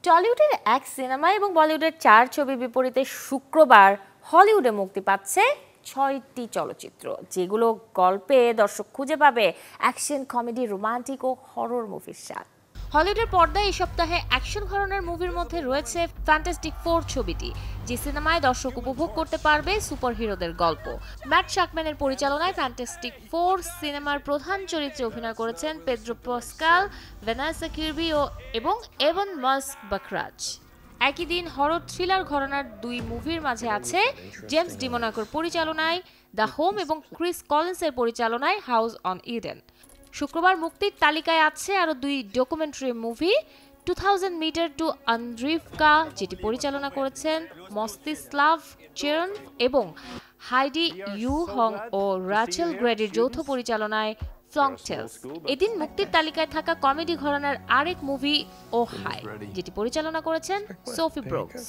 টলিউডের এক সিনেমা এবং বলিউডের 4 ছবির বিপরীতে শুক্রবার হলিউডে মুক্তি পাচ্ছে 6টি চলচ্চিত্র, যেগুলো গল্পে দর্শক খুঁজে পাবে অ্যাকশন, কমেডি, রোমান্টিক ও হরর মুভির স্বাদ। হলিউডের পর্দায় এই সপ্তাহে অ্যাকশন ঘরানার মুভির মধ্যে রয়েছে ফ্যান্টাস্টিক 4 ছবিটি, যে সিনেমায় দর্শক উপভোগ করতে পারবে সুপারহিরোদের গল্প। ম্যাট শাকম্যানের পরিচালনায় ফ্যান্টাস্টিক 4 সিনেমার প্রধান চরিত্রে অভিনয় করেছেন পেদ্রো পাসকাল, ভ্যানেসা কিরবি এবং এভান মাস্ক বাখরাজ। একই দিন হরর থ্রিলার ঘরানার 2 মুভির মাঝে আছে জেমস ডিমোনাকোর পরিচালনায় দ্য হোম এবং ক্রিস কলিন্সের পরিচালনায় হাউস অন ইডেন। শুক্রবার মুক্তির তালিকায় আছে আরও 2 ডকুমেন্টারি মুভি, 2000 মিটার টু আন্দ্রিভকা, যেটি পরিচালনা করেছেন মস্তিস্লাভ চেরন, এবং হাইডি ইউ হং ও রাচেল গ্রেডির যৌথ পরিচালনায় ফ্লংটেলস। এদিন মুক্তির তালিকায় থাকা কমেডি ঘরানার আরেক মুভি ও হাই, যেটি পরিচালনা করেছেন সোফি ব্রুকস।